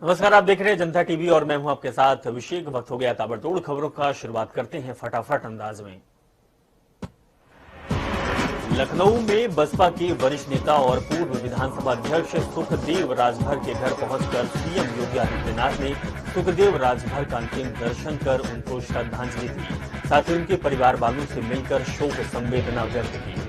नमस्कार, आप देख रहे हैं जनता टीवी और मैं हूं आपके साथ अभिषेक। वक्त हो गया ताबड़तोड़ खबरों का। शुरुआत करते हैं फटाफट अंदाज में। लखनऊ में बसपा के वरिष्ठ नेता और पूर्व विधानसभा अध्यक्ष सुखदेव राजभर के घर पहुंचकर सीएम योगी आदित्यनाथ ने सुखदेव राजभर का अंतिम दर्शन कर उनको श्रद्धांजलि दी। साथ ही उनके परिवार वालों से मिलकर शोक संवेदना व्यक्त की।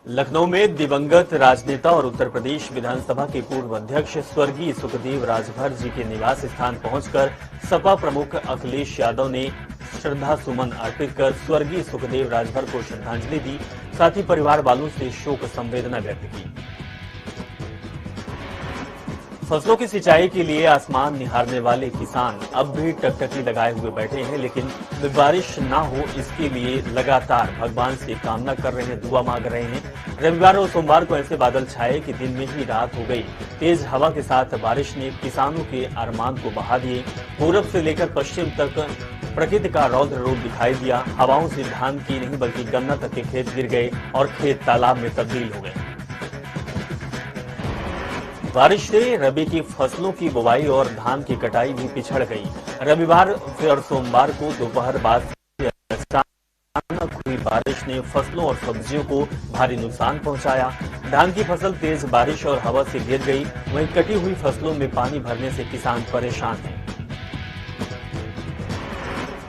लखनऊ में दिवंगत राजनेता और उत्तर प्रदेश विधानसभा के पूर्व अध्यक्ष स्वर्गीय सुखदेव राजभर जी के निवास स्थान पहुंचकर सपा प्रमुख अखिलेश यादव ने श्रद्धा सुमन अर्पित कर स्वर्गीय सुखदेव राजभर को श्रद्धांजलि दी। साथ ही परिवार वालों से शोक संवेदना व्यक्त की। फसलों की सिंचाई के लिए आसमान निहारने वाले किसान अब भी टकटकी लगाए हुए बैठे हैं, लेकिन बारिश ना हो इसके लिए लगातार भगवान से कामना कर रहे हैं, दुआ मांग रहे हैं। रविवार और सोमवार को ऐसे बादल छाए कि दिन में ही रात हो गई। तेज हवा के साथ बारिश ने किसानों के अरमान को बहा दिए। पूरब से लेकर पश्चिम तक प्रकृति का रौद्र रूप दिखाई दिया। हवाओं से धान की नहीं बल्कि गन्ना तक के खेत गिर गए और खेत तालाब में तब्दील हो गए। बारिश से रबी की फसलों की बुवाई और धान की कटाई भी पिछड़ गई। रविवार और सोमवार को दोपहर बाद से अचानक हुई बारिश ने फसलों और सब्जियों को भारी नुकसान पहुंचाया। धान की फसल तेज बारिश और हवा से गिर गई। वहीं कटी हुई फसलों में पानी भरने से किसान परेशान हैं।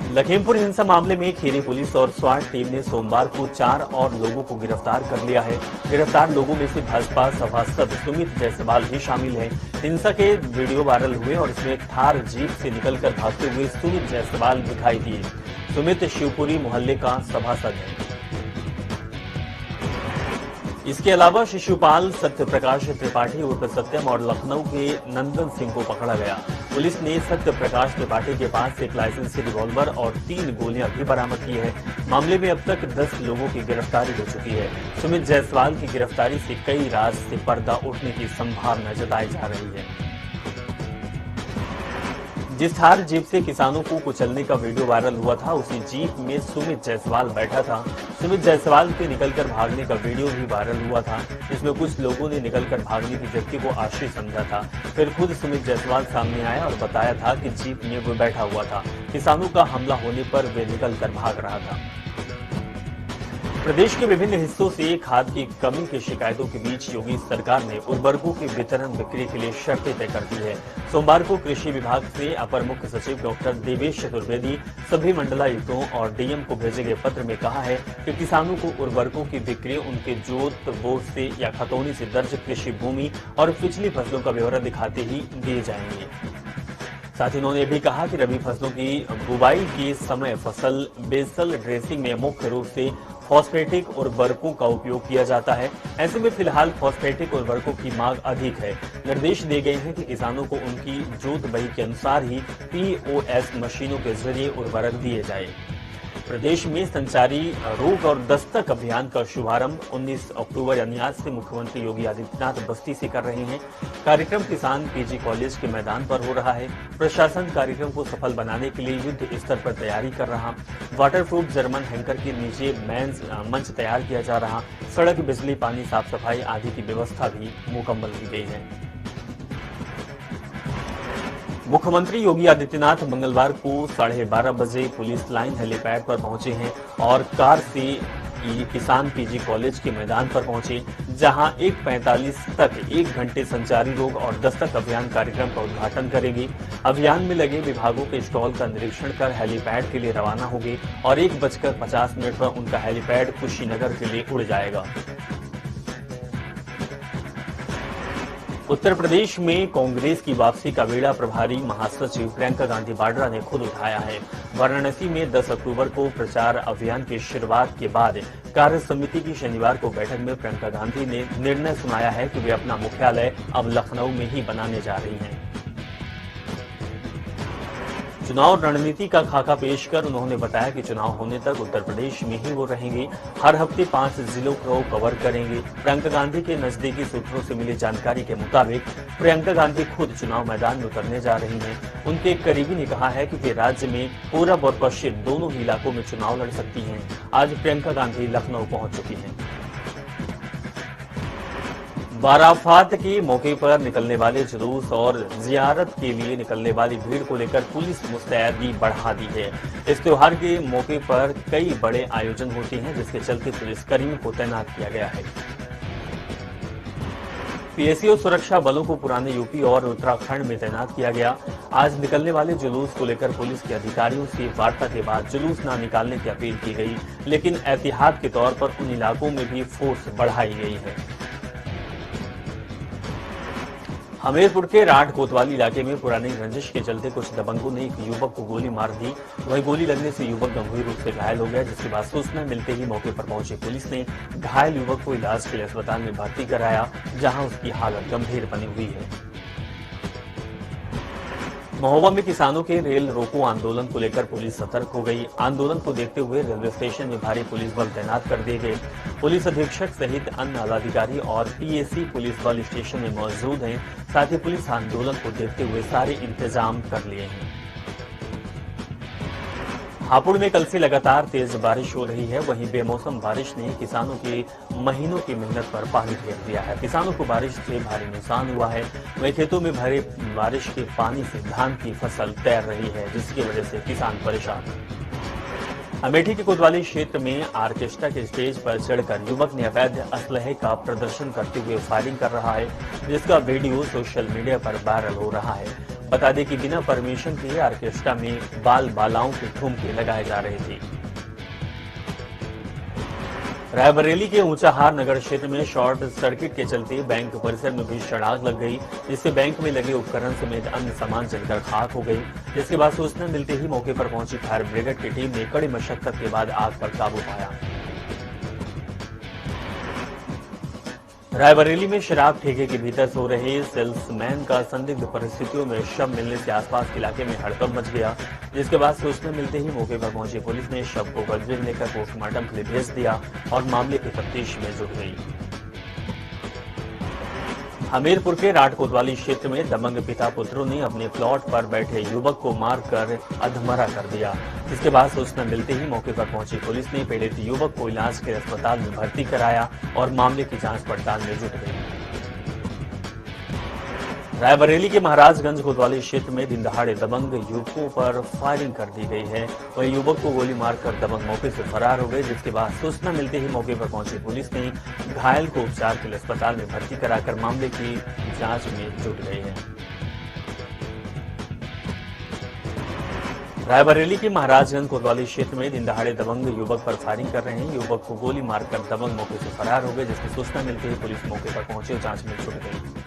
लखीमपुर हिंसा मामले में खीरी पुलिस और स्वाट टीम ने सोमवार को 4 और लोगों को गिरफ्तार कर लिया है। गिरफ्तार लोगों में से भाजपा सभासद सुमित जायसवाल भी शामिल हैं। हिंसा के वीडियो वायरल हुए और इसमें थार जीप से निकलकर भागते हुए सुमित जायसवाल दिखाई दिए। सुमित शिवपुरी मोहल्ले का सभासद है। इसके अलावा शिशुपाल सत्यप्रकाश त्रिपाठी उर्फ सत्यम और लखनऊ के नंदन सिंह को पकड़ा गया। पुलिस ने सत्यप्रकाश त्रिपाठी के पास से एक लाइसेंसी रिवॉल्वर और 3 गोलियां भी बरामद की है। मामले में अब तक 10 लोगों की गिरफ्तारी हो चुकी है। सुमित जायसवाल की गिरफ्तारी से कई राज से पर्दा उठने की संभावना जताई जा रही है। जिस थार जीप से किसानों को कुचलने का वीडियो वायरल हुआ था, उसी जीप में सुमित जायसवाल बैठा था। सुमित जायसवाल के निकलकर भागने का वीडियो भी वायरल हुआ था। इसमें कुछ लोगों ने निकलकर भागने की व्यक्ति को आश्रय समझा था। फिर खुद सुमित जायसवाल सामने आया और बताया था कि जीप में वो बैठा हुआ था। किसानों का हमला होने पर वे निकलकर भाग रहा था। प्रदेश के विभिन्न हिस्सों से खाद की कमी की शिकायतों के बीच योगी सरकार ने उर्वरकों की वितरण बिक्री के लिए शर्तें तय कर दी है। सोमवार को कृषि विभाग से अपर मुख्य सचिव डॉक्टर देवेश चतुर्वेदी सभी मंडलायुक्तों और डीएम को भेजे गए पत्र में कहा है कि किसानों को उर्वरकों की बिक्री उनके जोत बोर्ड से या खतौनी से दर्ज कृषि भूमि और पिछली फसलों का ब्यौरा दिखाते ही दिए जाएंगे। साथ ही उन्होंने भी कहा कि रबी फसलों की बुवाई के समय फसल बेसल ड्रेसिंग में मुख्य रूप से फॉस्फेटिक उर्वरकों का उपयोग किया जाता है। ऐसे में फिलहाल फॉस्फेटिक उर्वरकों की मांग अधिक है। निर्देश दिए गए हैं कि किसानों को उनकी जोत बही के अनुसार ही पीओएस मशीनों के जरिए उर्वरक दिए जाए। प्रदेश में संचारी रोग और दस्तक अभियान का शुभारंभ 19 अक्टूबर यानी आज से मुख्यमंत्री योगी आदित्यनाथ बस्ती से कर रहे हैं। कार्यक्रम किसान पीजी कॉलेज के मैदान पर हो रहा है। प्रशासन कार्यक्रम को सफल बनाने के लिए युद्ध स्तर पर तैयारी कर रहा। वाटरप्रूफ जर्मन हैंकर के नीचे मंच तैयार किया जा रहा। सड़क, बिजली, पानी, साफ सफाई आदि की व्यवस्था भी मुकम्मल की गई है। मुख्यमंत्री योगी आदित्यनाथ मंगलवार को 12:30 बजे पुलिस लाइन हेलीपैड पर पहुंचे हैं और कार से किसान पीजी कॉलेज के मैदान पर पहुंचे, जहां 1:45 तक 1 घंटे संचारी रोग और दस्तक अभियान कार्यक्रम का उद्घाटन करेंगे। अभियान में लगे विभागों के स्टॉल का निरीक्षण कर हेलीपैड के लिए रवाना होंगे और 1:50 पर उनका हेलीपैड कुशीनगर के लिए उड़ जाएगा। उत्तर प्रदेश में कांग्रेस की वापसी का बीड़ा प्रभारी महासचिव प्रियंका गांधी वाड्रा ने खुद उठाया है। वाराणसी में 10 अक्टूबर को प्रचार अभियान की शुरुआत के बाद कार्य समिति की शनिवार को बैठक में प्रियंका गांधी ने निर्णय सुनाया है कि वे अपना मुख्यालय अब लखनऊ में ही बनाने जा रही हैं। चुनाव रणनीति का खाका पेश कर उन्होंने बताया कि चुनाव होने तक उत्तर प्रदेश में ही वो रहेंगे। हर हफ्ते 5 जिलों को कवर करेंगे। प्रियंका गांधी के नजदीकी सूत्रों से मिली जानकारी के मुताबिक प्रियंका गांधी खुद चुनाव मैदान में उतरने जा रही हैं। उनके एक करीबी ने कहा है कि वे राज्य में पूरब और पश्चिम दोनों ही इलाकों में चुनाव लड़ सकती हैं। आज प्रियंका गांधी लखनऊ पहुंच चुकी हैं। बाराफात के मौके पर निकलने वाले जुलूस और जियारत के लिए निकलने वाली भीड़ को लेकर पुलिस मुस्तैदी बढ़ा दी है। इस त्योहार के मौके पर कई बड़े आयोजन होते हैं, जिसके चलते पुलिसकर्मियों को तैनात किया गया है। पीएसयू सुरक्षा बलों को पुराने यूपी और उत्तराखंड में तैनात किया गया। आज निकलने वाले जुलूस को लेकर पुलिस के अधिकारियों से वार्ता के बाद जुलूस न निकालने की अपील की गई, लेकिन एहतियात के तौर पर उन इलाकों में भी फोर्स बढ़ाई गई है। हमीरपुर के राठ कोतवाली इलाके में पुरानी रंजिश के चलते कुछ दबंगों ने एक युवक को गोली मार दी। वहीं गोली लगने से युवक गंभीर रूप से घायल हो गया, जिसके बाद सूचना मिलते ही मौके पर पहुंची पुलिस ने घायल युवक को इलाज के लिए अस्पताल में भर्ती कराया, जहां उसकी हालत गंभीर बनी हुई है। महोबा में किसानों के रेल रोको आंदोलन को लेकर पुलिस सतर्क हो गई। आंदोलन को देखते हुए रेलवे स्टेशन में भारी पुलिस बल तैनात कर दिए गए। पुलिस अधीक्षक सहित अन्य आलाधिकारी और पीएसी पुलिस बल स्टेशन में मौजूद हैं। साथ ही पुलिस आंदोलन को देखते हुए सारे इंतजाम कर लिए हैं। हापुड़ में कल से लगातार तेज बारिश हो रही है। वहीं बेमौसम बारिश ने किसानों के महीनों की मेहनत पर पानी फेर दिया है। किसानों को बारिश से भारी नुकसान हुआ है। वहीं खेतों में भरे बारिश के पानी से धान की फसल तैर रही है, जिसकी वजह से किसान परेशान हैं। अमेठी के कोतवाली क्षेत्र में ऑर्केस्ट्रा के स्टेज पर चढ़कर युवक ने अवैध असलहे का प्रदर्शन करते हुए फायरिंग कर रहा है, जिसका वीडियो सोशल मीडिया पर वायरल हो रहा है। बता दें कि बिना परमिशन के ऑर्केस्ट्रा में बाल बालाओं के ठुमके लगाए जा रहे थे। रायबरेली के ऊंचाहार नगर क्षेत्र में शॉर्ट सर्किट के चलते बैंक परिसर में भीषण आग लग गई, जिससे बैंक में लगे उपकरण समेत अन्य सामान जलकर खाक हो गई। जिसके बाद सूचना मिलते ही मौके पर पहुंची फायर ब्रिगेड की टीम ने कड़ी मशक्कत के बाद आग पर काबू पाया। रायबरेली में शराब ठेके के भीतर सो रहे सेल्समैन का संदिग्ध परिस्थितियों में शव मिलने से आसपास के इलाके में हड़कंप मच गया, जिसके बाद सूचना मिलते ही मौके पर पहुंची पुलिस ने शव को कब्जे में लेकर पोस्टमार्टम के लिए भेज दिया और मामले की तफ्तीश में जुट गई। हमीरपुर के राठ कोतवाली क्षेत्र में दबंग पिता पुत्रों ने अपने प्लॉट पर बैठे युवक को मारकर अधमरा कर दिया। इसके बाद सूचना मिलते ही मौके पर पहुंची पुलिस ने पीड़ित युवक को इलाज के लिए अस्पताल में भर्ती कराया और मामले की जांच पड़ताल में जुट गई। रायबरेली के महाराजगंज कोतवाली क्षेत्र में दिन दहाड़े दबंग युवकों पर फायरिंग कर दी गई है। वहीं युवक को गोली मारकर दबंग मौके से फरार हो गए, जिसके बाद सूचना मिलते ही मौके पर पहुंची पुलिस ने घायल को उपचार के लिए अस्पताल में भर्ती कराकर मामले की जांच में जुट गई है। रायबरेली के महाराजगंज कोतवाली क्षेत्र में दिन दहाड़े दबंग युवक पर फायरिंग कर रहे हैं। युवक को गोली मारकर दबंग मौके से फरार हो गए, जिसकी सूचना मिलते ही पुलिस मौके पर पहुंची और जांच में जुट गई।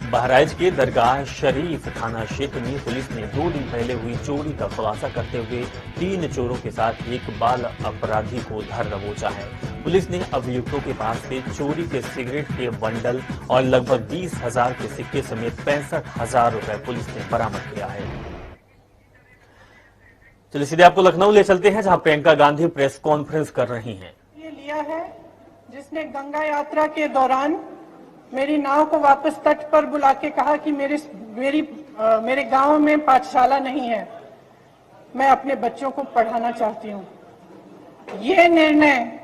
बहराइच के दरगाह शरीफ थाना क्षेत्र में पुलिस ने 2 दिन पहले हुई चोरी का खुलासा करते हुए 3 चोरों के साथ एक बाल अपराधी को धर दबोचा है। पुलिस ने अभियुक्तों के पास से चोरी के सिगरेट के बंडल और लगभग 20,000 के सिक्के समेत 65,000 रुपए पुलिस ने बरामद किया है। चलिए सीधे आपको लखनऊ ले चलते हैं, जहां प्रियंका गांधी प्रेस कॉन्फ्रेंस कर रही हैं। ये लिया है जिसने गंगा यात्रा के दौरान मेरी नाव को वापस तट पर बुला के कहा कि मेरे गांव में पाठशाला नहीं है, मैं अपने बच्चों को पढ़ाना चाहती हूँ। ये निर्णय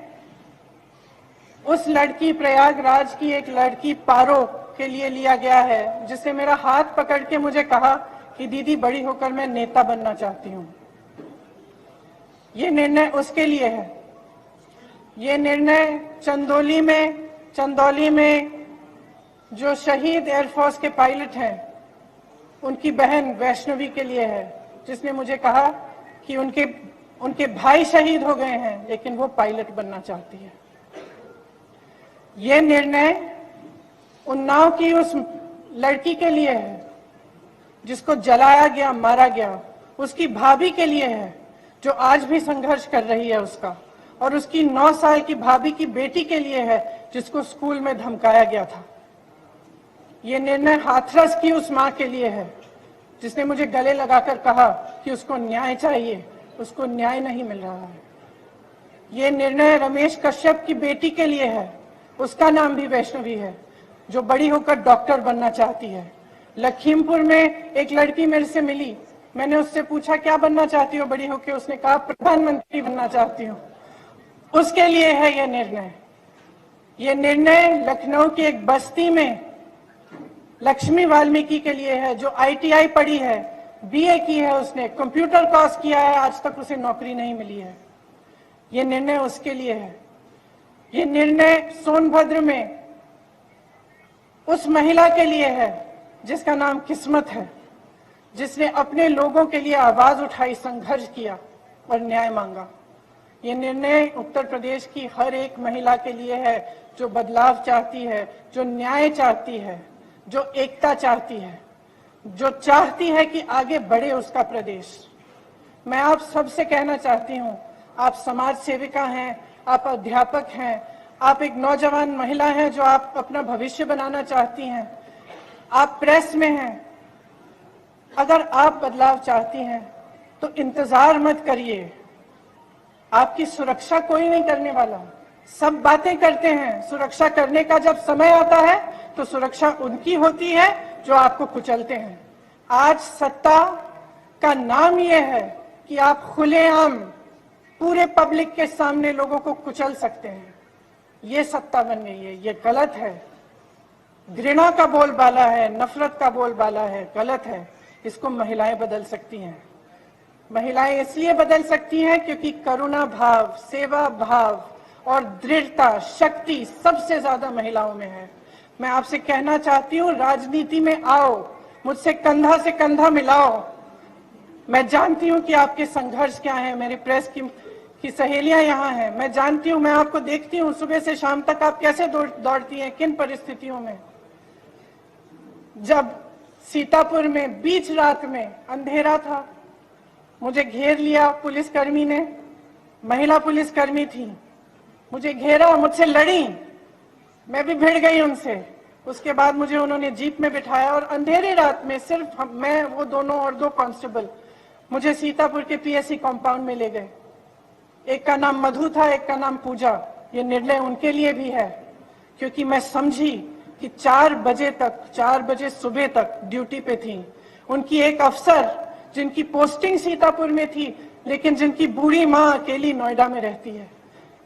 उस लड़की, प्रयागराज की एक लड़की पारो के लिए लिया गया है, जिससे मेरा हाथ पकड़ के मुझे कहा कि दीदी बड़ी होकर मैं नेता बनना चाहती हूँ। ये निर्णय उसके लिए है। ये निर्णय चंदौली में जो शहीद एयरफोर्स के पायलट हैं, उनकी बहन वैष्णवी के लिए है, जिसने मुझे कहा कि उनके भाई शहीद हो गए हैं, लेकिन वो पायलट बनना चाहती है। ये निर्णय उन्नाव की उस लड़की के लिए है जिसको जलाया गया, मारा गया, उसकी भाभी के लिए है जो आज भी संघर्ष कर रही है उसका, और उसकी 9 साल की भाभी की बेटी के लिए है जिसको स्कूल में धमकाया गया था। ये निर्णय हाथरस की उस मां के लिए है जिसने मुझे गले लगाकर कहा कि उसको न्याय चाहिए, उसको न्याय नहीं मिल रहा है। ये निर्णय रमेश कश्यप की बेटी के लिए है, उसका नाम भी वैष्णवी है, जो बड़ी होकर डॉक्टर बनना चाहती है। लखीमपुर में एक लड़की मेरे से मिली, मैंने उससे पूछा क्या बनना चाहती हो बड़ी होकर, उसने कहा प्रधानमंत्री बनना चाहती हूँ। उसके लिए है यह निर्णय। ये निर्णय लखनऊ की एक बस्ती में लक्ष्मी वाल्मीकि के लिए है, जो ITI पढ़ी है, BA की है, उसने कंप्यूटर कोर्स किया है, आज तक उसे नौकरी नहीं मिली है। ये निर्णय उसके लिए है। ये निर्णय सोनभद्र में उस महिला के लिए है जिसका नाम किस्मत है, जिसने अपने लोगों के लिए आवाज उठाई, संघर्ष किया और न्याय मांगा। ये निर्णय उत्तर प्रदेश की हर एक महिला के लिए है जो बदलाव चाहती है, जो न्याय चाहती है, जो एकता चाहती है, जो चाहती है कि आगे बढ़े उसका प्रदेश। मैं आप सबसे कहना चाहती हूं, आप समाज सेविका हैं, आप अध्यापक हैं, आप एक नौजवान महिला हैं जो आप अपना भविष्य बनाना चाहती हैं, आप प्रेस में हैं। अगर आप बदलाव चाहती हैं तो इंतजार मत करिए। आपकी सुरक्षा कोई नहीं करने वाला। सब बातें करते हैं, सुरक्षा करने का जब समय आता है तो सुरक्षा उनकी होती है जो आपको कुचलते हैं। आज सत्ता का नाम यह है कि आप खुलेआम पूरे पब्लिक के सामने लोगों को कुचल सकते हैं। ये सत्ता बन गई है, ये गलत है। घृणा का बोलबाला है, नफरत का बोलबाला है, गलत है। इसको महिलाएं बदल सकती हैं। महिलाएं इसलिए बदल सकती हैं क्योंकि करुणा भाव, सेवा भाव और दृढ़ता, शक्ति सबसे ज्यादा महिलाओं में है। मैं आपसे कहना चाहती हूँ, राजनीति में आओ, मुझसे कंधा से कंधा मिलाओ। मैं जानती हूँ कि आपके संघर्ष क्या है। मेरी प्रेस की सहेलियां यहाँ हैं, मैं जानती हूँ, मैं आपको देखती हूँ सुबह से शाम तक आप कैसे दौड़ती हैं, किन परिस्थितियों में। जब सीतापुर में बीच रात में अंधेरा था, मुझे घेर लिया पुलिसकर्मी ने, महिला पुलिसकर्मी थी, मुझे घेरा, मुझसे लड़ी, मैं भी भिड़ गई उनसे। उसके बाद मुझे उन्होंने जीप में बिठाया और अंधेरी रात में सिर्फ मैं, वो दोनों और 2 कांस्टेबल मुझे सीतापुर के PSC कंपाउंड में ले गए। एक का नाम मधु था, एक का नाम पूजा। ये निर्णय उनके लिए भी है क्योंकि मैं समझी कि 4 बजे सुबह तक ड्यूटी पे थी। उनकी एक अफसर जिनकी पोस्टिंग सीतापुर में थी, लेकिन जिनकी बूढ़ी माँ अकेली नोएडा में रहती है।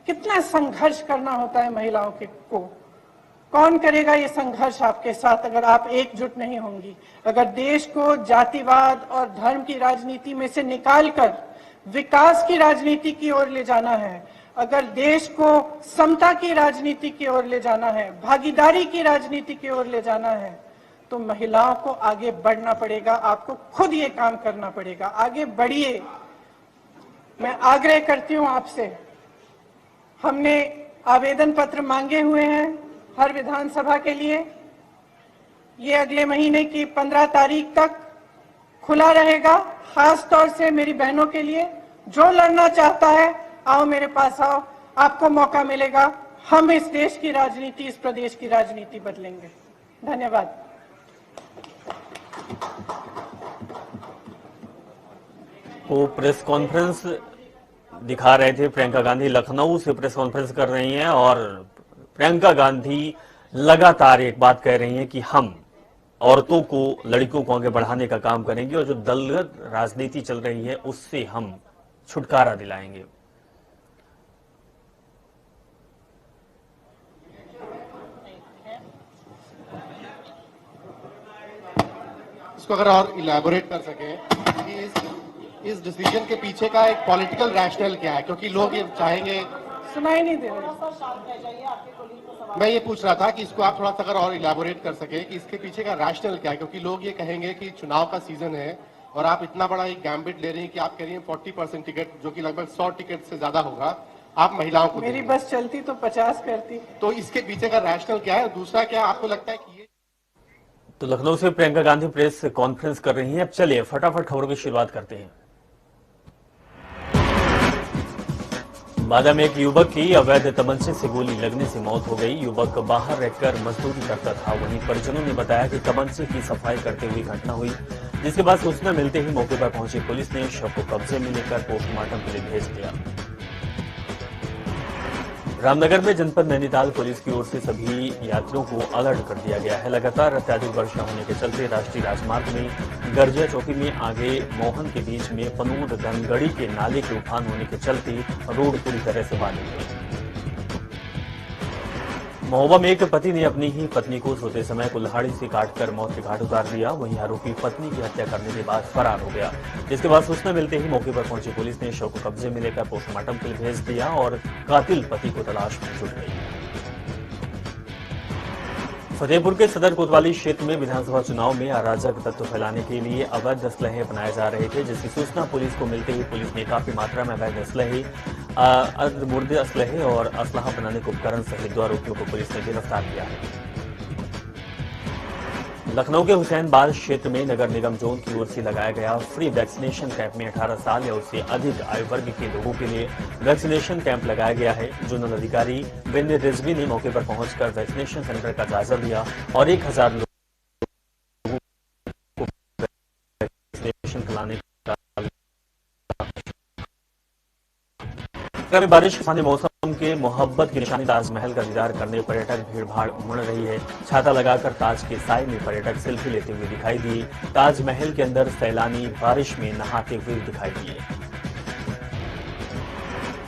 कितना संघर्ष करना होता है महिलाओं को। कौन करेगा ये संघर्ष आपके साथ अगर आप एकजुट नहीं होंगी? अगर देश को जातिवाद और धर्म की राजनीति में से निकालकर विकास की राजनीति की ओर ले जाना है, अगर देश को समता की राजनीति की ओर ले जाना है, भागीदारी की राजनीति की ओर ले जाना है, तो महिलाओं को आगे बढ़ना पड़ेगा। आपको खुद ये काम करना पड़ेगा। आगे बढ़िए। मैं आग्रह करती हूँ आपसे, हमने आवेदन पत्र मांगे हुए हैं हर विधानसभा के लिए। ये अगले महीने की 15 तारीख तक खुला रहेगा। खास तौर से मेरी बहनों के लिए, जो लड़ना चाहता है आओ मेरे पास आओ, आपको मौका मिलेगा। हम इस देश की राजनीति, इस प्रदेश की राजनीति बदलेंगे। धन्यवाद। वो प्रेस कॉन्फ्रेंस दिखा रहे थे। प्रियंका गांधी लखनऊ से प्रेस कॉन्फ्रेंस कर रही हैं और प्रियंका गांधी लगातार एक बात कह रही हैं कि हम औरतों को, लड़कियों को आगे बढ़ाने का काम करेंगे और जो दलगत राजनीति चल रही है उससे हम छुटकारा दिलाएंगे। इसको अगर और इलैबोरेट कर सके कि इस डिसीजन के पीछे का एक पॉलिटिकल रैशनल क्या है, क्योंकि लोग ये चाहेंगे। सुनाई नहीं दे रहा। मैं ये पूछ रहा था कि इसको आप थोड़ा सा अगर और इलैबोरेट कर सके कि इसके पीछे का रैशनल क्या है, क्योंकि लोग ये कहेंगे कि चुनाव का सीजन है और आप इतना बड़ा एक गैम्बिट ले रही हैं कि आप कह रही हैं 40% टिकट, जो कि लगभग 100 टिकट से ज्यादा होगा, आप महिलाओं को मेरी बस चलती तो 50 करती। तो इसके पीछे का रैशनल क्या है? दूसरा, क्या आपको लगता है कि ये तो लखनऊ से प्रियंका गांधी प्रेस कॉन्फ्रेंस कर रही हैं। अब चलिए फटाफट खबरों की शुरुआत करते हैं। बादा में एक युवक की अवैध तमंचे से गोली लगने से मौत हो गई। युवक बाहर रहकर मजदूरी करता था। वहीं परिजनों ने बताया कि तमंचे की सफाई करते हुए घटना हुई, जिसके बाद सूचना मिलते ही मौके पर पहुंची पुलिस ने शव को कब्जे में लेकर पोस्टमार्टम के लिए भेज दिया। रामनगर में जनपद नैनीताल पुलिस की ओर से सभी यात्रियों को अलर्ट कर दिया गया है। लगातार अत्यधिक वर्षा होने के चलते राष्ट्रीय राजमार्ग में गर्जिया चौकी में आगे मोहन के बीच में पनूर धनगढ़ी के नाले के उफान होने के चलते रोड पूरी तरह से बाधित है। महोबा में एक पति ने अपनी ही पत्नी को सोते समय कुल्हाड़ी से काटकर मौत के घाट उतार दिया। वहीं आरोपी पत्नी की हत्या करने के बाद फरार हो गया। जिसके बाद सूचना मिलते ही मौके पर पहुंची पुलिस ने शव को कब्जे में लेकर पोस्टमार्टम के लिए भेज दिया और कातिल पति को तलाश में जुट गई। फतेहपुर के सदर कोतवाली क्षेत्र में विधानसभा चुनाव में अराजक तत्व फैलाने के लिए अवैध असलहे बनाए जा रहे थे, जिसकी सूचना पुलिस को मिलते ही पुलिस ने काफी मात्रा में अवैध असलहे, अर्धमुर्दे असलहे और असलहा बनाने के उपकरण सहित 2 आरोपियों को पुलिस ने गिरफ्तार किया है। लखनऊ के हुसैनबाग क्षेत्र में नगर निगम जोन की ओर से लगाया गया फ्री वैक्सीनेशन कैंप में 18 साल या उससे अधिक आयु वर्ग के लोगों के लिए वैक्सीनेशन कैंप लगाया गया है। जोनल अधिकारी बिंदु रिजवी ने मौके पर पहुंचकर वैक्सीनेशन सेंटर का जायजा लिया और 1000 लोगों को वैक्सीनेशन कराने का। बारिश के साथ मौसम के मोहब्बत की निशानी ताजमहल का दीदार करने पर्यटक भीड़भाड़ उमड़ रही है। छाता लगाकर ताज के साए में पर्यटक सेल्फी लेते हुए दिखाई दिए। ताजमहल के अंदर सैलानी बारिश में नहाते हुए दिखाई दिए।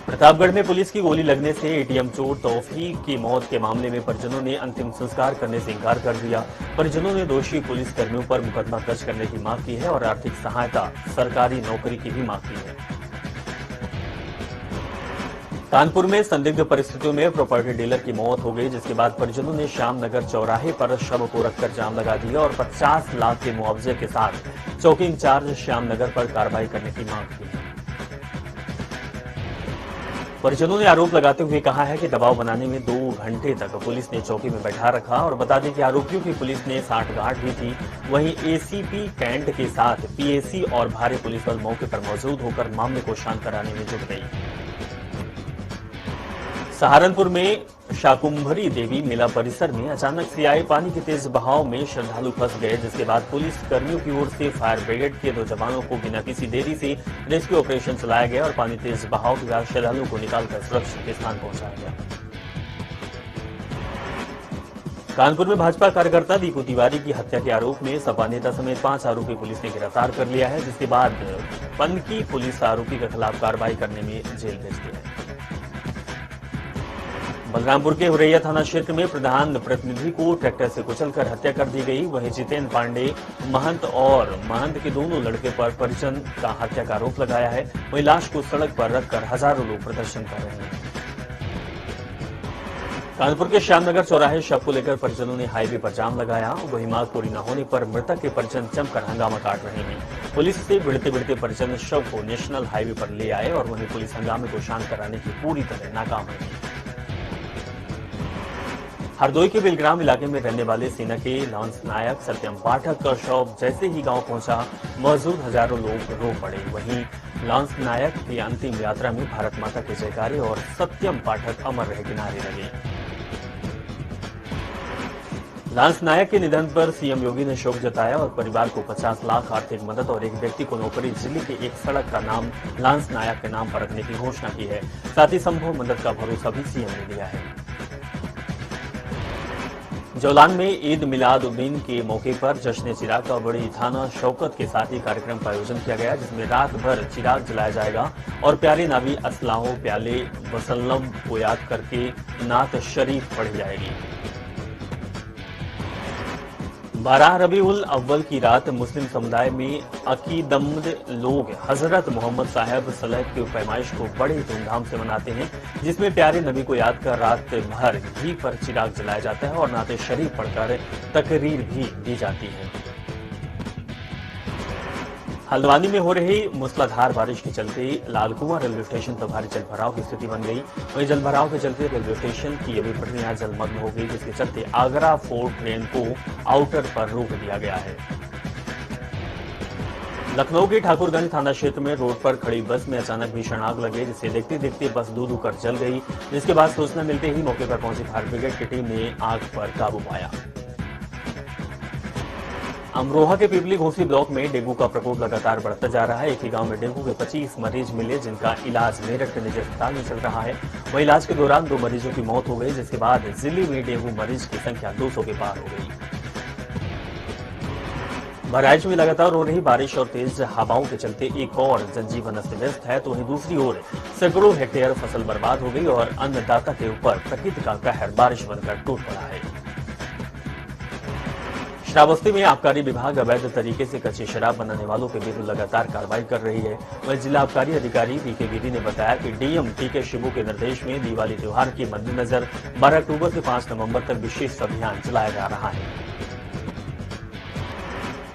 प्रतापगढ़ में पुलिस की गोली लगने से एटीएम चोर तौफीक की मौत के मामले में परिजनों ने अंतिम संस्कार करने से इंकार कर दिया। परिजनों ने दोषी पुलिस कर्मियों पर मुकदमा दर्ज करने की मांग की है और आर्थिक सहायता, सरकारी नौकरी की भी मांग की है। कानपुर में संदिग्ध परिस्थितियों में प्रॉपर्टी डीलर की मौत हो गई, जिसके बाद परिजनों ने श्यामनगर चौराहे पर शव को रखकर जाम लगा दिया और 50 लाख के मुआवजे के साथ चौकी इंचार्ज श्यामनगर पर कार्रवाई करने की मांग की है। परिजनों ने आरोप लगाते हुए कहा है कि दबाव बनाने में 2 घंटे तक पुलिस ने चौकी में बैठा रखा और बता दें कि आरोपियों की पुलिस ने साठगांठ भी थी। वहीं एसीपी कैंट के साथ पीएसी और भारी पुलिस बल मौके पर मौजूद होकर मामले को शांत कराने में जुट गई। सहारनपुर में शाकुंभरी देवी मेला परिसर में अचानक से आए पानी के तेज बहाव में श्रद्धालु फंस गए, जिसके बाद पुलिस कर्मियों की ओर से फायर ब्रिगेड के 2 जवानों को बिना किसी देरी से रेस्क्यू ऑपरेशन चलाया गया और पानी तेज बहाव के बाद श्रद्धालुओं को निकालकर सुरक्षित स्थान पहुंचाया गया। कानपुर में भाजपा कार्यकर्ता दीपू तिवारी की हत्या के आरोप में सपा नेता समेत 5 आरोपी पुलिस ने गिरफ्तार कर लिया है, जिसके बाद पनकी पुलिस आरोपी के खिलाफ कार्रवाई करने में जेल भेज दिया है। बलरामपुर के हुरैया थाना क्षेत्र में प्रधान प्रतिनिधि को ट्रैक्टर से कुचलकर हत्या कर दी गई। वहीं जितेंद्र पांडे महंत और महंत के दोनों लड़के पर परिजन का हत्या का आरोप लगाया है। वहीं लाश को सड़क पर रखकर हजारों लोग प्रदर्शन कर रहे हैं। कानपुर के श्यामनगर चौराहे शव को लेकर परिजनों ने हाईवे पर जाम लगाया। वहीं मांग पूरी न होने पर मृतक के परिजन जमकर हंगामा काट रहे हैं। पुलिस से भिड़ते भिड़ते परिजन शव को नेशनल हाईवे पर ले आए और वहीं पुलिस हंगामे को शांत कराने की पूरी तरह नाकाम रही। हरदोई के बिलग्राम इलाके में रहने वाले सेना के लांस नायक सत्यम पाठक का शव जैसे ही गांव पहुंचा, मौजूद हजारों लोग रो पड़े। वहीं लांस नायक की अंतिम यात्रा में भारत माता के जयकारे और सत्यम पाठक अमर रहे के नारे लगे। लांस नायक के निधन पर सीएम योगी ने शोक जताया और परिवार को 50 लाख आर्थिक मदद और एक व्यक्ति को नौकरी, जिले की एक सड़क का नाम लांस नायक के नाम पर रखने की घोषणा की है। साथ ही संभव मदद का भरोसा भी सीएम ने दिया है। जौलान में ईद मिलाद उन नबी के मौके पर जश्न चिराग का बड़ी थाना शौकत के साथ ही कार्यक्रम का आयोजन किया गया, जिसमें रात भर चिराग जलाया जाएगा और प्यारे नबी असलाहो प्याले वसल्लम को याद करके नात शरीफ पढ़ी जाएगी। 12 रबीउल अव्वल की रात मुस्लिम समुदाय में अकीदमंद लोग हजरत मोहम्मद साहब सल्लल्लाहु की पैमाइश को बड़े धूमधाम से मनाते हैं, जिसमें प्यारे नबी को याद कर रात भर घी पर चिराग जलाया जाता है और नाते शरीफ पढ़कर तकरीर भी दी जाती है। हल्द्वानी में हो रही मूसलाधार बारिश के चलते लालकुआं रेलवे स्टेशन पर भारी जलभराव की स्थिति बन गई। वहीं जलभराव के चलते रेलवे स्टेशन की अभी पटरियां जलमग्न हो गई, जिसके चलते आगरा फोर्ट ट्रेन को आउटर पर रोक दिया गया है। लखनऊ के ठाकुरगंज थाना क्षेत्र में रोड पर खड़ी बस में अचानक भीषण आग लगे, जिसे देखते देखते बस धू कर जल गई, जिसके बाद सूचना मिलते ही मौके पर पहुंची फायर ब्रिगेड की टीम ने आग पर काबू पाया। अमरोहा के पिपली घोसी ब्लॉक में डेंगू का प्रकोप लगातार बढ़ता जा रहा है। एक ही गांव में डेंगू के 25 मरीज मिले, जिनका इलाज मेरठ के निजी अस्पताल में चल रहा है। वहीं इलाज के दौरान 2 मरीजों की मौत हो गई, जिसके बाद जिले में डेंगू मरीज की संख्या 200 के पार हो गई। बहराइच में लगातार हो रही बारिश और तेज हवाओं के चलते एक और जनजीवन अस्त व्यस्त है, तो वहीं दूसरी ओर सैकड़ों हेक्टेयर फसल बर्बाद हो गई और अन्नदाता के ऊपर प्रकृति का कहर बारिश बनकर टूट पड़ा है। श्रावस्ती में आबकारी विभाग अवैध तरीके से कच्ची शराब बनाने वालों के विरुद्ध लगातार कार्रवाई कर रही है। वहीं जिला आबकारी अधिकारी पीके गिरी ने बताया कि डीएम टीके शिबू के निर्देश में दिवाली त्योहार के मद्देनजर 12 अक्टूबर से 5 नवंबर तक विशेष अभियान चलाया जा रहा है।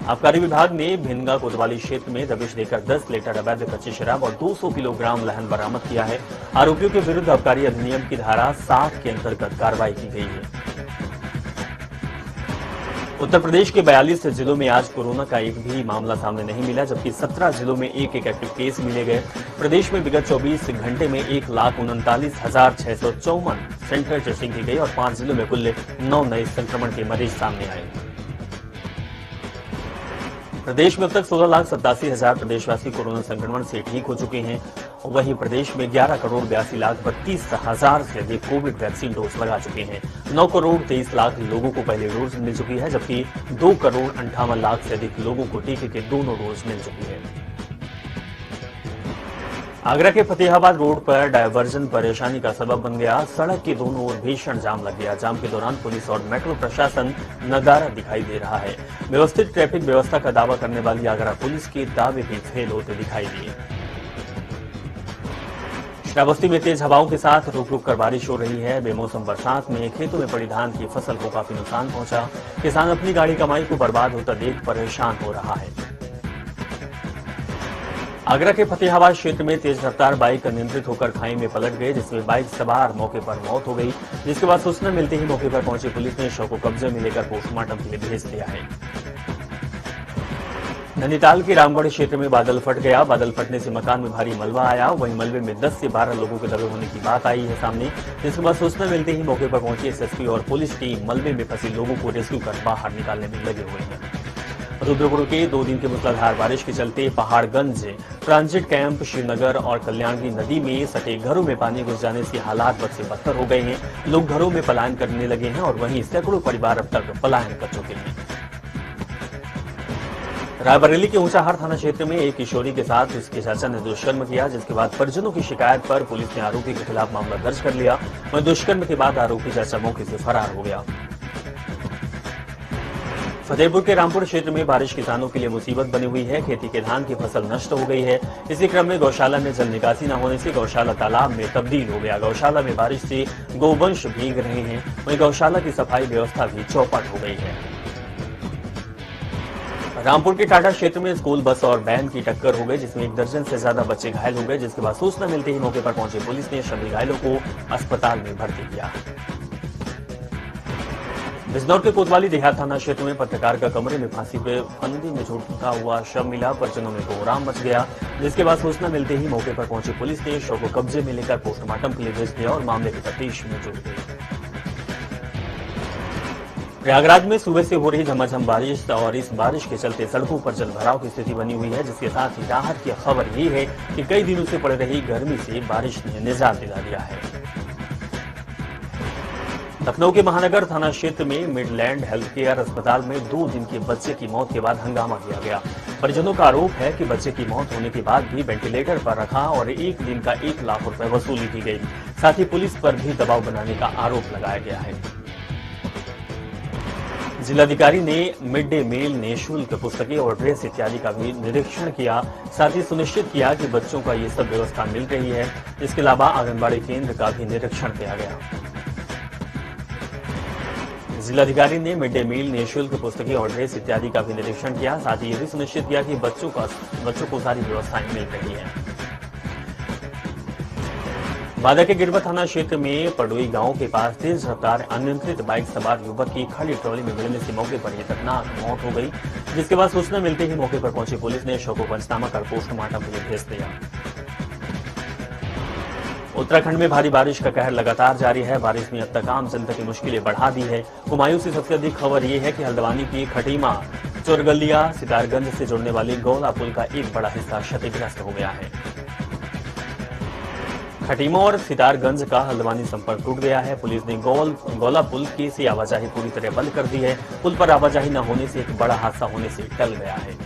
आबकारी विभाग ने भिनगा कोतवाली क्षेत्र में दबिश देकर 10 लीटर अवैध कच्ची शराब और 200 किलोग्राम लहन बरामद किया है। आरोपियों के विरुद्ध आबकारी अधिनियम की धारा 60 के अंतर्गत कार्रवाई की गई है। उत्तर प्रदेश के 42 जिलों में आज कोरोना का एक भी मामला सामने नहीं मिला, जबकि 17 जिलों में एक एक्टिव केस मिले गए। प्रदेश में विगत 24 घंटे में 1,39,654 सेंटर टेस्टिंग की गई और 5 जिलों में कुल 9 नए संक्रमण के मरीज सामने आए। प्रदेश में अब तक 16,87,000 प्रदेशवासी कोरोना संक्रमण से ठीक हो चुके हैं। वहीं प्रदेश में 11,82,32,000 से अधिक कोविड वैक्सीन डोज लगा चुके हैं। 9,23,00,000 लोगों को पहली डोज मिल चुकी है, जबकि 2,58,00,000 से अधिक लोगों को टीके के दोनों डोज मिल चुकी है। आगरा के फतेहाबाद रोड पर डायवर्जन परेशानी का सबब बन गया। सड़क के दोनों ओर भीषण जाम लग गया। जाम के दौरान पुलिस और मेट्रो प्रशासन नदारा दिखाई दे रहा है। व्यवस्थित ट्रैफिक व्यवस्था का दावा करने वाली आगरा पुलिस के दावे भी फेल होते दिखाई दिए। श्रावस्ती में तेज हवाओं के साथ रुक रुक कर बारिश हो रही है। बेमौसम बरसात में खेतों में पड़ी धान की फसल को काफी नुकसान पहुंचा। किसान अपनी गाड़ी कमाई को बर्बाद होता देख परेशान हो रहा है। आगरा के फतेहाबाद क्षेत्र में तेज रफ्तार बाइक अनियंत्रित होकर खाई में पलट गए, जिसमें बाइक सवार मौके पर मौत हो गई। जिसके बाद सूचना मिलते ही मौके पर पहुंची पुलिस ने शव को कब्जे में लेकर पोस्टमार्टम के लिए भेज दिया है। नैनीताल के रामगढ़ क्षेत्र में बादल फट गया। बादल फटने से मकान में भारी मलबा आया। वहीं मलबे में 10 से 12 लोगों के दबे होने की बात आई है सामने। जिसके बाद सूचना मिलते ही मौके पर पहुंची एसएसपी और पुलिस टीम मलबे में फंसे लोगों को रेस्क्यू कर बाहर निकालने में लगे हुए हैं। रुद्रपुर के 2 दिन की मूसलाधार बारिश के चलते पहाड़गंज ट्रांजिट कैंप, श्रीनगर और कल्याणी नदी में सटे घरों में पानी घुस जाने से हालात बद से बदतर हो गए हैं। लोग घरों में पलायन करने लगे हैं और वहीं सैकड़ों परिवार अब तक पलायन कर चुके हैं। रायबरेली के ऊंचाहार थाना क्षेत्र में एक किशोरी के साथ उसके चाचा ने दुष्कर्म किया, जिसके बाद परिजनों की शिकायत पर पुलिस ने आरोपी के खिलाफ मामला दर्ज कर लिया। वहीं दुष्कर्म के बाद आरोपी चाचा मौके से फरार हो गया। फतेहपुर के रामपुर क्षेत्र में बारिश किसानों के लिए मुसीबत बनी हुई है। खेती के धान की फसल नष्ट हो गई है। इसी क्रम में गौशाला में जल निकासी न होने से गौशाला तालाब में तब्दील हो गया। गौशाला में बारिश से गोवंश भीग रहे हैं। वहीं गौशाला की सफाई व्यवस्था भी चौपट हो गई है। रामपुर के टाटा क्षेत्र में स्कूल बस और वैन की टक्कर हो गई, जिसमें 1 दर्जन से ज्यादा बच्चे घायल हो गए। जिसके बाद सूचना मिलते ही मौके पर पहुंची पुलिस ने सभी घायलों को अस्पताल में भर्ती किया। बिजनौर के कोतवाली देहात थाना क्षेत्र में पत्रकार का कमरे में फांसी पे फंदे में झूठा हुआ शव मिला। परिजनों में कोहराम मच गया। जिसके बाद सूचना मिलते ही मौके पर पहुंची पुलिस ने शव को कब्जे में लेकर पोस्टमार्टम के लिए भेज दिया और मामले की तफ्तीश में जुट गई। प्रयागराज में सुबह से हो रही झमाझम बारिश और इस बारिश के चलते सड़कों पर जलभराव की स्थिति बनी हुई है, जिसके साथ ही राहत की खबर ये है कि कई दिनों से पड़ रही गर्मी से बारिश ने निजात दिला दिया है। लखनऊ के महानगर थाना क्षेत्र में मिडलैंड हेल्थ केयर अस्पताल में 2 दिन के बच्चे की मौत के बाद हंगामा किया गया। परिजनों का आरोप है कि बच्चे की मौत होने के बाद भी वेंटिलेटर पर रखा और 1 दिन का 1 लाख रुपए वसूली की गई। साथ ही पुलिस पर भी दबाव बनाने का आरोप लगाया गया है। जिलाधिकारी ने मिड डे मील, निःशुल्क पुस्तकें और ड्रेस इत्यादि का भी निरीक्षण किया। साथ ही सुनिश्चित किया कि बच्चों का ये सब व्यवस्था मिल रही है। इसके अलावा आंगनबाड़ी केंद्र का भी निरीक्षण किया गया। जिलाधिकारी ने मिड डे मील, निःशुल्क पुस्तकें और ड्रेस इत्यादि का भी निरीक्षण किया। साथ ही ये भी सुनिश्चित किया कि बच्चों को सारी व्यवस्थाएं मिल रही है। बांदा के गिरवा थाना क्षेत्र में पडोई गांव के पास तेज रफ्तार अनियंत्रित बाइक सवार युवक की खड़ी ट्रॉली में भिड़ने से मौके पर ही दर्दनाक मौत हो गई। जिसके बाद सूचना मिलते ही मौके पर पहुंची पुलिस ने शव को पंचनामा कर पोस्टमार्टम के लिए भेज दिया। उत्तराखंड में भारी बारिश का कहर लगातार जारी है। बारिश ने अब तक आम जनता की मुश्किलें बढ़ा दी है। कुमायूं से सबसे अधिक खबर यह है कि हल्द्वानी की खटीमा चोरगलिया सितारगंज से जुड़ने वाली गौला पुल का एक बड़ा हिस्सा क्षतिग्रस्त हो गया है। खटीमा और सितारगंज का हल्द्वानी संपर्क टूट गया है। पुलिस ने गौला पुल की से आवाजाही पूरी तरह बंद कर दी है। पुल पर आवाजाही न होने से एक बड़ा हादसा होने से टल गया है।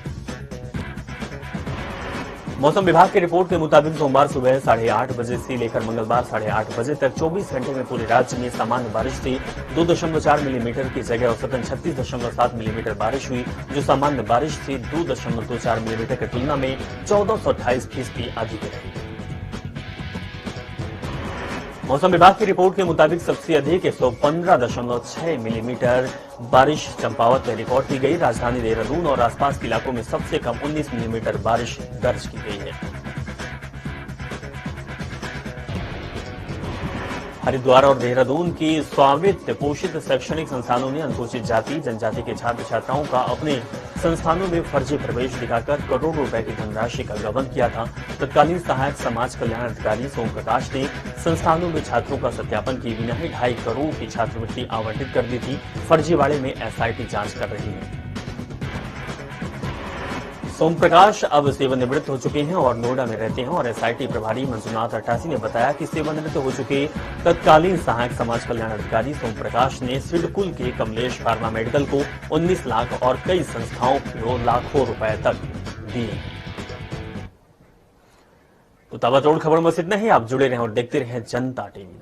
मौसम विभाग की रिपोर्ट के मुताबिक सोमवार सुबह 8:30 बजे से लेकर मंगलवार 8:30 बजे तक 24 घंटे में पूरे राज्य में सामान्य बारिश थी। 2.4 मिलीमीटर की जगह औसतन 36.7 मिलीमीटर बारिश हुई, जो सामान्य बारिश थी 2.24 मिलीमीटर की तुलना में 1428% अधिक रही। मौसम विभाग की रिपोर्ट के मुताबिक सबसे अधिक 115.6 मिलीमीटर बारिश चंपावत में रिकॉर्ड की गई। राजधानी देहरादून और आसपास के इलाकों में सबसे कम 19 मिलीमीटर बारिश दर्ज की गई है। हरिद्वार और देहरादून की स्वामित्व पोषित शैक्षणिक संस्थानों ने अनुसूचित जाति जनजाति के छात्र छात्राओं का अपने संस्थानों में फर्जी प्रवेश दिखाकर करोड़ों रुपए की धनराशि का गबन किया था। तत्कालीन सहायक समाज कल्याण अधिकारी सोम प्रकाश ने संस्थानों में छात्रों का सत्यापन किए बिना ही 2.5 करोड़ की छात्रवृत्ति आवंटित कर दी थी। फर्जीवाड़े में एसआईटी जांच कर रही है। सोम प्रकाश अब सेवानिवृत्त हो चुके हैं और नोएडा में रहते हैं और एसआईटी प्रभारी मंजुनाथ अट्टासी ने बताया कि सेवानिवृत्त हो चुके तत्कालीन सहायक समाज कल्याण अधिकारी सोम प्रकाश ने सिडकुल के कमलेश फार्मा मेडिकल को 19 लाख और कई संस्थाओं को लाखों रुपए तक दिए। तो ताबड़तोड़ खबर में इतना ही। आप जुड़े रहें और देखते रहें जनता टीवी।